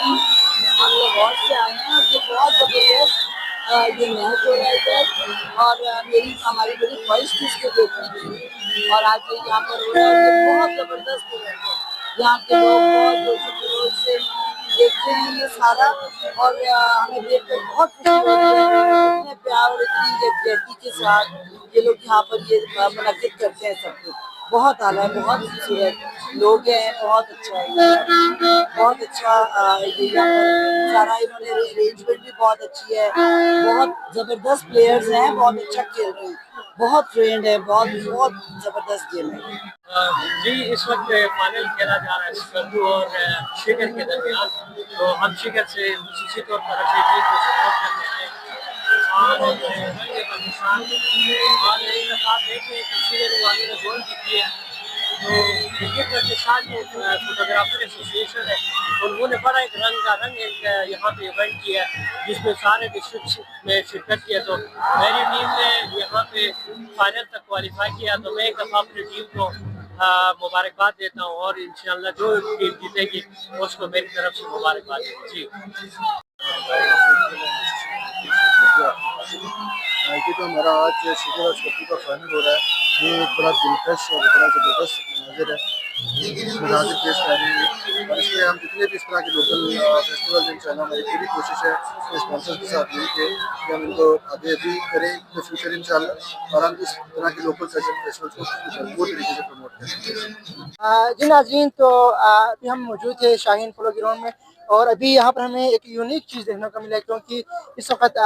कि हम लाहौर से आए हैं और ये बहुत ज़बरदस्त ये मैच हो रहा है इधर और मेरी हमारी बड़ी ख्वाहिश थी इसको देखने की और आज ये यहाँ पर हो रहा है ये बहुत ज़बरदस्त हो रहा है। यहाँ के लोग बहुत जोर से देखते हैं ये सारा और हमें देखकर बहुत खुशी होती है। इतने प्यार और इतनी यकजहती के साथ ये लोग यहाँ पर ये मुनक्किद करते हैं सब कुछ। बहुत आला है, बहुत खूबसूरत लोग हैं, बहुत अच्छा है, बहुत अच्छा ये यहाँ पर सारा इन्होंने अरेंजमेंट भी बहुत अच्छी है, बहुत ज़बरदस्त प्लेयर्स हैं, बहुत अच्छा खेल रहे हैं, बहुत ट्रेंड है, बहुत बहुत ज़बरदस्त गेम है। जी इस वक्त फाइनल खेला जा रहा है स्कर्दू और शिखर के दरमियान। तो हम शिखर से खुसूसी तौर पर अपनी टीम को सपोर्ट करते हैं और आप देख रहे हैं कि शिखर वाले ने गोल की है। तो क्रिकेट पाकिस्तान जो फोटोग्राफर एसोसिएशन है उन्होंने बड़ा एक रंग एक यहाँ पे इवेंट किया है जिसमें सारे डिस्ट्रिक्ट में शिरकत किया। तो मेरी टीम ने यहाँ पे फाइनल तक क्वालिफाई किया। तो मैं एक दफ़ा अपनी टीम को मुबारकबाद देता हूँ और इंशाल्लाह जो टीम जीतेगी उसको मेरी तरफ से मुबारकबाद जी। तो हमारा आज शिखर और स्कर्दू का फाइनल हो रहा है। ये एक बड़ा दिलकश और बड़ा ज़बरदस्त मंजर है, मुनाजिर पेश कर रहे हैं और इसमें हम जितने भी इस तरह के लोकल फेस्टिवल इंशाल्लाह हमारी पूरी कोशिश है स्पॉन्सर्स के साथ मिलकर कि हम इनको आगे भी करें इन फ्यूचर इंशाल्लाह और हम इस तरह के लोकल फेस्टिवल्स को भरपूर तरीके से प्रमोट करें। जी नाज़रीन, तो अभी हम मौजूद थे शाहीन पोलो ग्राउंड में और अभी यहाँ पर हमें एक यूनिक चीज़ देखने को मिला क्योंकि इस वक्त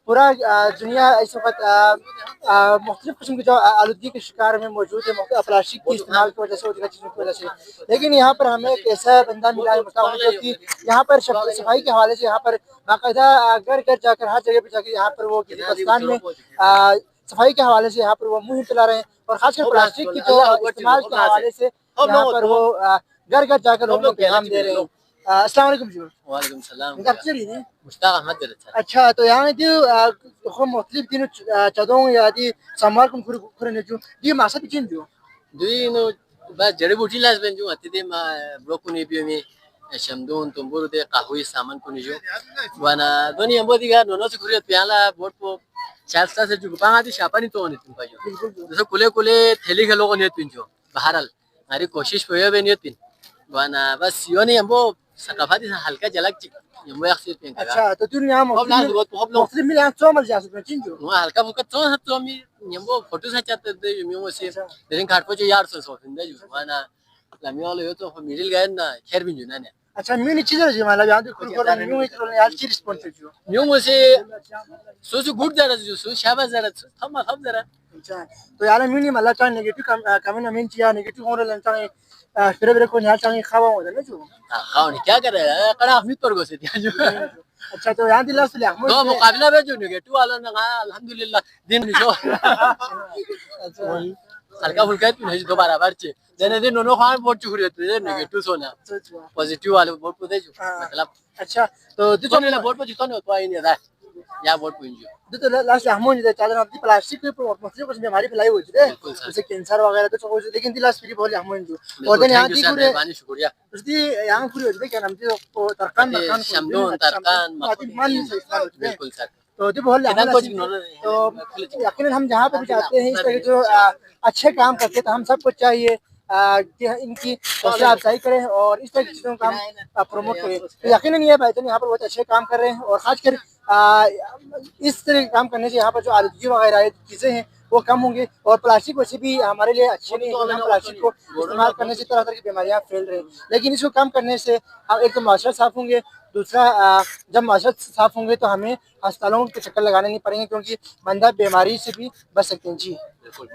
पूरा दुनिया इस वक्त मुख्तलिफ किस्म की जो आलूदगी के शिकार में मौजूद है प्लास्टिक के इस्तेमाल की वजह से और चीज़ों की वजह से। लेकिन यहाँ पर हमें एक ऐसा बंदा मिला है जो कि यहाँ पर सफाई के हवाले से यहाँ पर बाकायदा घर घर जाकर हर जगह पर जाकर यहाँ पर वो किसी पाकिस्तान में सफाई के हवाले से यहाँ पर वो मुहिम चला रहे हैं और खासकर प्लास्टिक की जो इस्तेमाल के हवाले से यहाँ पर वो घर घर जाकर लोगों को पैगाम दे रहे हैं। अस्सलाम वालेकुम जी। वालेकुम सलाम। मुश्ताक अहमद दरचा। अच्छा, तो यहाँ जो हम मुख्तलिफ दिन चदों या दी समार कुम खुरे जो दी मासा बिचिन जो दुई नो बस जड़ी बूटी लाज बन जो आते थे मा ब्रोकुनी पियो में शमदून तुंबुर दे काहुई सामान कुनी जो वाना दोनी हम बोली का दोनों से खुरे प्याला बोट को चालता से जो पांगाती शापानी तो नहीं तुम पाजो जैसे कुले कुले थैली के लोगों ने तुम जो बहरल हमारी कोशिश पे है नहीं तुम वाना बस यो नहीं हमको सकाफाती से हल्का झलक यमो एक्सेस पेन करा। अच्छा, तो तुम यहाँ मुस्लिम में यहाँ चोमल जा सकते हैं चिंजो वहाँ हल्का फुल्का तो मी यमो फोटो से चाहते थे यमो से लेकिन खाट पे जो यार सो फिंदा जो वाना लमी वाले हो तो मिडिल गए ना खैर भी जो ना ने। अच्छा, म्यूनी चीज़ है जी मतलब यहाँ तो खुद को म्यूनी तो यार चीज़ रिस्पॉन्स है जो म्यूनी से सो गुड जरा जो सो शाबाश जरा थम जरा। अच्छा, तो यार म्यूनी मतलब चाहे नेगेटिव कमेंट हमें चाहिए नेगेटिव होने लगता है फिर मेरे को यहाँ चाहिए खावा होता है ना जो खाओ नहीं क्या कर रहा है कड़ा अपनी तौर को से दिया जो। अच्छा, तो यहाँ दिला से दो मुकाबला में जो नेगेटिव वाला ना अल्हम्दुलिल्लाह दिन जो अच्छा हल्का फुल्का तो नहीं दोबारा बच्चे देने दिन दोनों खान वोट चुक रहे थे नेगेटिव सोना पॉजिटिव वाले वोट को दे जो मतलब। अच्छा, तो जितो ने वोट पे जितो ने तो आई नहीं था या वोट पुंजो तो लास्ट हमों ने चादर अपनी प्लास्टिक के मतलब कुछ बीमारी फैलाई हुई थी जैसे कैंसर वगैरह तो सब लेकिन दिला फ्री बोले हमों जो और दिन यहाँ दी पूरे पानी शुक्रिया उसदी यहाँ पूरी होती है क्या नाम थी तरकान शमदून तरकान बिल्कुल सर तो जो बोल तो यकीनन हम जहाँ पे भी जाते हैं इस तरह के जो अच्छे काम करते हैं तो हम सबको चाहिए कि इनकी हौसला अफजाई करें और इस तरह की चीज़ों का हम प्रमोट करें। तो यकीनन ये भाईजान यहाँ पर बहुत अच्छे काम कर रहे हैं और खासकर इस तरह के काम करने से यहाँ पर जो आलूदगी वगैरह चीज़ें हैं वो कम होंगे और प्लास्टिक वैसे भी हमारे लिए अच्छे नहीं है। हम प्लास्टिक को इस्तेमाल करने से तरह तरह की बीमारियाँ फैल रही हैं लेकिन इसको कम करने से हम एक तो माशरा साफ़ होंगे, दूसरा जब माशरा साफ़ होंगे तो हमें अस्पतालों के चक्कर लगाने नहीं पड़ेंगे क्योंकि बंदा बीमारी से भी बच सकते हैं। जी बिल्कुल।